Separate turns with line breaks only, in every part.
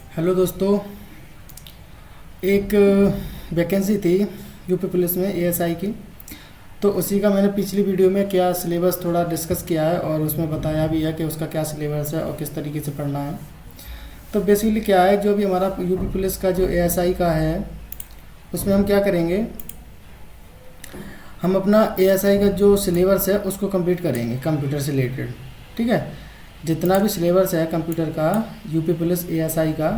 Hello दोस्तों। एक vacancy थी यूपी पुलिस में एएसआई की। तो उसी का मैंने पिछली वीडियो में क्या सिलेबस थोड़ा डिस्कस किया है और उसमें बताया भी है कि उसका क्या सिलेबस है और किस तरीके से पढ़ना है। तो बेसिकली क्या है, जो भी हमारा यूपी पुलिस का जो एएसआई का है उसमें हम क्या करेंगे, हम अपना एएसआई का जो सिलेबस है उसको कंप्लीट करेंगे कंप्यूटर से रिलेटेड। ठीक है, जितना भी सिलेबस है कंप्यूटर का यूपी पुलिस एएसआई का,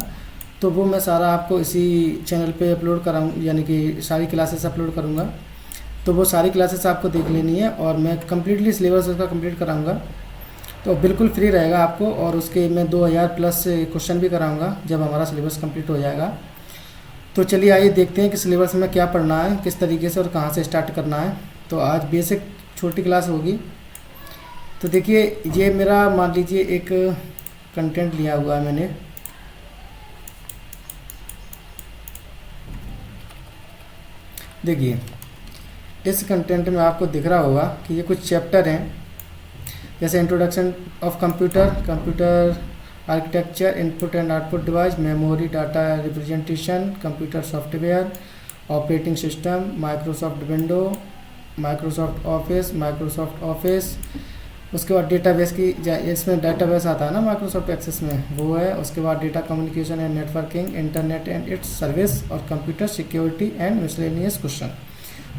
तो वो मैं सारा आपको इसी चैनल पे अपलोड कराऊँ, यानी कि सारी क्लासेस अपलोड करूँगा। तो वो सारी क्लासेस आपको देख लेनी है और मैं कम्प्लीटली सिलेबस उसका कंप्लीट कराऊँगा। तो बिल्कुल फ्री रहेगा आपको, और उसके मैं 2000 प्लस क्वेश्चन भी कराऊँगा जब हमारा सिलेबस कंप्लीट हो जाएगा। तो चलिए आइए देखते हैं कि सिलेबस में क्या पढ़ना है, किस तरीके से और कहाँ से स्टार्ट करना है। तो आज बेसिक छोटी क्लास होगी। तो देखिए, ये मेरा मान लीजिए एक कंटेंट लिया हुआ है मैंने। देखिए, इस कंटेंट में आपको दिख रहा होगा कि ये कुछ चैप्टर हैं, जैसे introduction of computer, computer architecture, input and output device, memory, data representation, computer software, operating system, Microsoft window, Microsoft office. उसके बाद डेटाबेस की, इसमें डेटाबेस आता है ना माइक्रोसॉफ्ट एक्सेस में, वो है। उसके बाद data communication and networking, internet and its service, और computer security and miscellaneous question.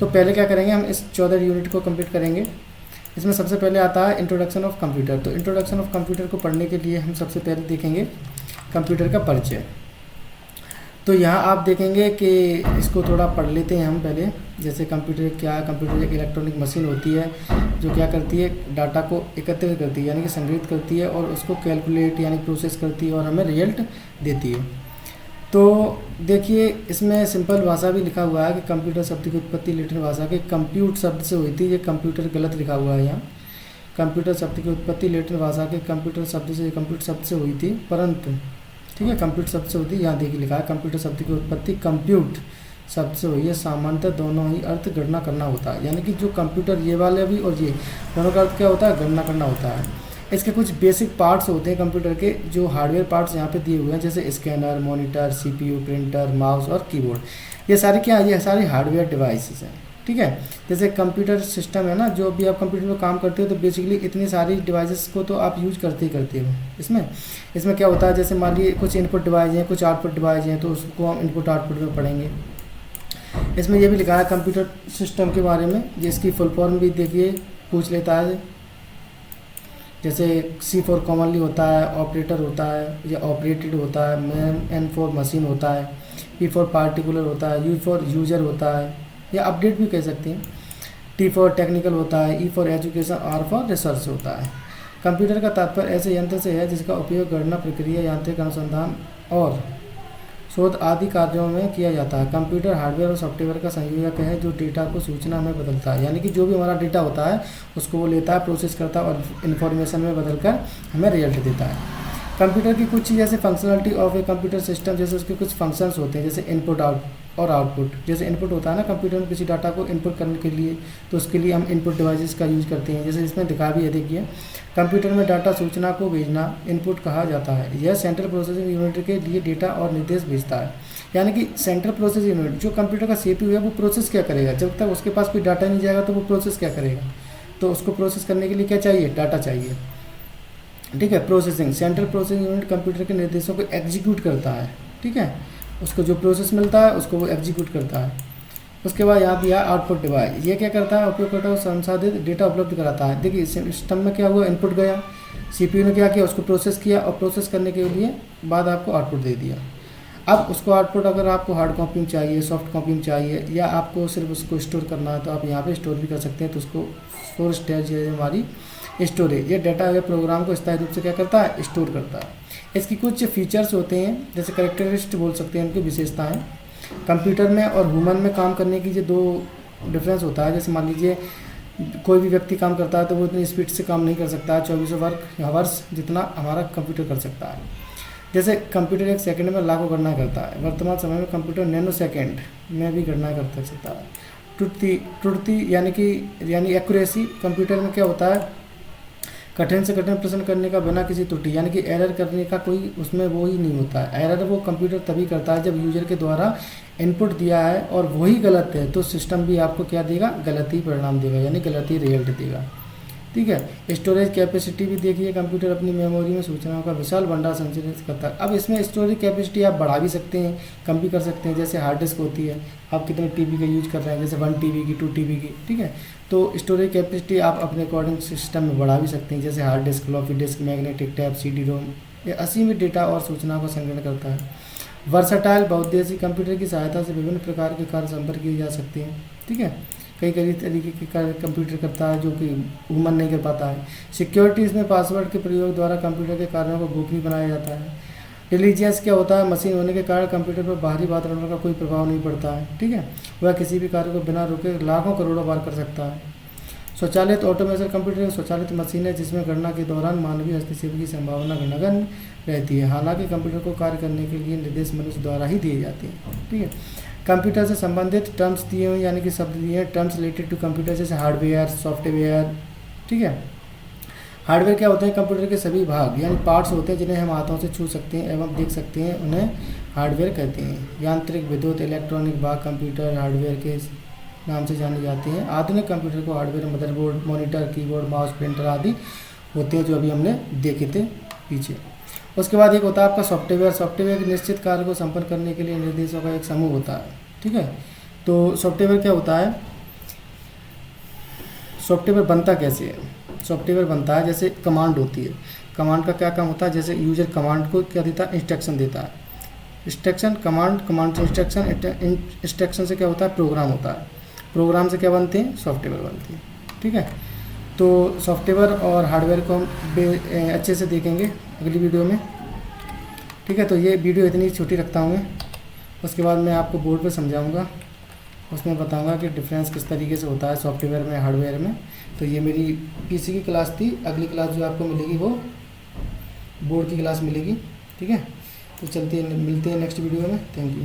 तो पहले क्या करेंगे, हम इस 14 यूनिट को कंप्लीट करेंगे। इसमें सबसे पहले आता है इंट्रोडक्शन ऑफ कंप्यूटर। तो इंट्रोडक्शन ऑफ कंप्यूटर को पढ़ने के लिए हम सबसे पहले देखेंगे कंप्यूटर का परिचय। तो यहाँ आप देखेंगे कि इसको थोड़ा पढ़ लेते हैं हम पहले। जैसे कंप्यूटर क्या है, कंप्यूटर एक इलेक्ट्रॉनिक मशीन होती है जो क्या करती है, डाटा को एकत्रित करती है, यानी कि संग्रहित करती है, और उसको कैलकुलेट यानी प्रोसेस करती है और हमें रिजल्ट देती है। तो देखिए, इसमें सिंपल भाषा भी लिखा हुआ है कि कंप्यूटर शब्द की उत्पत्ति लैटिन भाषा के कंप्यूट शब्द से हुई थी। ये कंप्यूटर गलत लिखा हुआ है यहाँ। कंप्यूटर शब्द की उत्पत्ति लैटिन भाषा के कंप्यूटर शब्द से, कंप्यूटर शब्द से हुई थी, परंतु ठीक है, कंप्यूटर शब्द से होती है। यहाँ देखिए लिखा है कंप्यूटर शब्द की उत्पत्ति कंप्यूट शब्द से हुई है। सामान्यतः दोनों ही अर्थ गणना करना होता है, यानी कि जो कंप्यूटर ये वाले भी और ये दोनों का अर्थ क्या होता है, गणना करना होता है। इसके कुछ बेसिक पार्ट्स होते हैं कंप्यूटर के, जो हार्डवेयर पार्ट्स यहाँ पे दिए हुए हैं, जैसे scanner, monitor, CPU, printer, mouse और कीबोर्ड। ये सारे क्या है, ये सारी हार्डवेयर डिवाइसेस हैं। ठीक है, जैसे कंप्यूटर सिस्टम है ना, जो भी आप कंप्यूटर में काम करते हो, तो बेसिकली इतनी सारी डिवाइसेस को तो आप यूज करते ही करते हो। इसमें क्या होता है, जैसे मान लीजिए कुछ इनपुट डिवाइस हैं, कुछ आउटपुट डिवाइस हैं, तो उसको हम इनपुट आउटपुट में पढ़ेंगे। इसमें यह भी लिखा है कंप्यूटर सिस्टम के बारे में, जिसकी फुल फॉर्म भी देखिए पूछ लेता है। जैसे C फॉर कॉमनली होता है, ऑपरेटर होता है या ऑपरेटेड होता है, M फॉर मशीन होता है, P फॉर पार्टिकुलर होता है, U फॉर यूजर होता है या अपडेट भी कह सकते हैं, T फॉर टेक्निकल होता है, E for education, R for research होता है। कंप्यूटर का तात्पर्य ऐसे यंत्र से है जिसका उपयोग गणना, प्रक्रिया, यांत्रिक अनुसंधान और शोध आदि कार्यों में किया जाता है। कंप्यूटर हार्डवेयर और सॉफ्टवेयर का संयोजक है जो डेटा को सूचना में बदलता है, यानी कि जो भी हमारा डेटा होता है उसको वो लेता है, प्रोसेस करता है और इन्फॉर्मेशन में बदलकर हमें रिजल्ट देता है। कंप्यूटर की कुछ जैसे functionality of a computer system, जैसे उसके कुछ फंक्शंस होते हैं, जैसे इनपुट और आउटपुट। जैसे इनपुट होता है ना कंप्यूटर में किसी डाटा को इनपुट करने के लिए, तो उसके लिए हम इनपुट डिवाइसेस का यूज़ करते हैं। जैसे इसमें दिखा भी है, देखिए कंप्यूटर में डाटा सूचना को भेजना इनपुट कहा जाता है। यह सेंट्रल प्रोसेसिंग यूनिट के लिए डेटा और निर्देश भेजता है, यानी कि सेंट्रल प्रोसेसिंग यूनिट जो कंप्यूटर का CPU है वो प्रोसेस क्या करेगा, जब तक उसके पास कोई डाटा नहीं जाएगा तो वो प्रोसेस क्या करेगा। तो उसको प्रोसेस करने के लिए क्या चाहिए, डाटा चाहिए। ठीक है, processing, central processing unit computer के निर्देशों को एग्जीक्यूट करता है। ठीक है, उसको जो प्रोसेस मिलता है उसको वो एग्जीक्यूट करता है। उसके बाद यहाँ दिया आउटपुट डिवाइस, ये क्या करता है, उपयोगकर्ता को संसाधित डेटा उपलब्ध कराता है। देखिए सिस्टम में क्या हुआ, इनपुट गया, CPU ने क्या किया, उसको प्रोसेस किया और प्रोसेस करने के लिए बाद आपको आउटपुट दे दिया। अब उसको आउटपुट अगर आपको हार्ड कॉपी में चाहिए, सॉफ्ट कॉपी में चाहिए, या आपको सिर्फ उसको स्टोर करना है, तो आप यहाँ पे स्टोर भी कर सकते हैं। तो उसको स्टोर स्टेज है हमारी स्टोरेज, ये डाटा या प्रोग्राम को स्थायी रूप से क्या करता है, स्टोर करता है। इसकी कुछ फीचर्स होते हैं, जैसे कैरेक्टरिस्टिक बोल सकते हैं, उनकी विशेषताएं। कंप्यूटर में और ह्यूमन में काम करने की जो दो डिफरेंस होता है, जैसे मान लीजिए कोई भी व्यक्ति काम करता है तो वो इतनी स्पीड से काम नहीं कर सकता है, 24 वर्क हावर्स जितना हमारा कंप्यूटर कर सकता है। जैसे कंप्यूटर एक सेकंड में लाखों गणना करता है। वर्तमान समय में कंप्यूटर नैनो सेकंड में भी गणना कर सकता है। ट्रुथी यानी एक्यूरेसी, कंप्यूटर में क्या होता है, कठिन से कठिन प्रश्न करने का बिना किसी त्रुटि, यानी कि एरर करने का कोई उसमें वो ही नहीं होता है। एरर वो कंप्यूटर तभी करता है जब यूजर के द्वारा इनपुट दिया है और वही गलत है, तो सिस्टम भी आपको क्या देगा, गलत ही परिणाम देगा, यानी गलत ही रिजल्ट देगा। ठीक है। स्टोरेज कैपेसिटी भी देखिए, कंप्यूटर अपनी मेमोरी में सूचनाओं का विशाल भंडार संचित करता है। अब इसमें स्टोरेज कैपेसिटी आप बढ़ा भी सकते हैं, कम भी कर सकते हैं। जैसे हार्ड डिस्क होती है, आप कितने टीबी का यूज कर रहे हैं, जैसे 1 TB की, 2 TB की, ठीक है। तो स्टोरेज कैपेसिटी आप अपने अकॉर्डिंग सिस्टम में बढ़ा भी सकते हैं, जैसे hard disk, floppy disk, magnetic tap, CD-ROM, ये असीमित डेटा और सूचनाओं का संग्रहण करता है। वर्सटाइल बहुउद्देशीय कंप्यूटर की सहायता से विभिन्न प्रकार के कार्य संपर्क किए जा सकते हैं। ठीक है। कई कई तरीके के कार्य कंप्यूटर करता है जो कि ह्यूमन नहीं कर पाता है। सिक्योरिटी, इसमें पासवर्ड के प्रयोग द्वारा कंप्यूटर के कार्यों को गोपनीय बनाया जाता है। रिलीजियस क्या होता है, मशीन होने के कारण कंप्यूटर पर बाहरी वातावरण का कोई प्रभाव नहीं पड़ता है। ठीक है। वह किसी भी कार्य को बिना रुके लाखों करोड़ों बार कर सकता है। स्वचालित ऑटोमेशन, कंप्यूटर एक स्वचालित मशीन है जिसमें गणना के दौरान मानवीय हस्तक्षेप की संभावना नगण्य रहती है। हालांकि कंप्यूटर को कार्य करने के लिए निर्देश मनुष्य द्वारा ही दिए जाते हैं। ठीक है। कंप्यूटर से संबंधित टर्म्स दिए हुए, यानी कि शब्द दिए हैं, टर्म्स रिलेटेड टू कंप्यूटर, जैसे हार्डवेयर, सॉफ्टवेयर। ठीक है। हार्डवेयर क्या होते हैं, कंप्यूटर के सभी भाग यानी पार्ट्स होते हैं जिन्हें हम हाथों से छू सकते हैं एवं देख सकते हैं, उन्हें हार्डवेयर कहते हैं। यांत्रिक, विद्युत, इलेक्ट्रॉनिक भाग कंप्यूटर हार्डवेयर के नाम से जाने जाते हैं। आधुनिक कंप्यूटर को hardware motherboard, monitor, keyboard, mouse, printer आदि होते हैं, जो अभी हमने देखे थे पीछे। उसके बाद एक होता है आपका सॉफ्टवेयर। सॉफ्टवेयर एक निश्चित कार्य को संपन्न करने के लिए निर्देशों का एक समूह होता है। ठीक है। तो सॉफ्टवेयर क्या होता है, सॉफ्टवेयर बनता कैसे है, सॉफ्टवेयर बनता है जैसे कमांड होती है। कमांड का क्या काम होता है, जैसे यूजर कमांड को क्या देता है, इंस्ट्रक्शन देता है। इंस्ट्रक्शन, कमांड, कमांड से इंस्ट्रक्शन, इंस्ट्रक्शन से क्या होता है, प्रोग्राम होता है। प्रोग्राम से क्या बनते हैं, सॉफ्टवेयर बनते हैं। ठीक है। तो सॉफ्टवेयर और हार्डवेयर को हम अच्छे से देखेंगे अगली वीडियो में। ठीक है। तो ये वीडियो इतनी छोटी रखता हूँ मैं, उसके बाद मैं आपको बोर्ड पे समझाऊंगा, उसमें बताऊंगा कि डिफरेंस किस तरीके से होता है सॉफ्टवेयर में, हार्डवेयर में। तो ये मेरी PC की क्लास थी। अगली क्लास जो आपको मिलेगी वो बोर्ड की क्लास मिलेगी। ठीक है। तो चलते हैं, मिलते हैं नेक्स्ट वीडियो में। Thank you.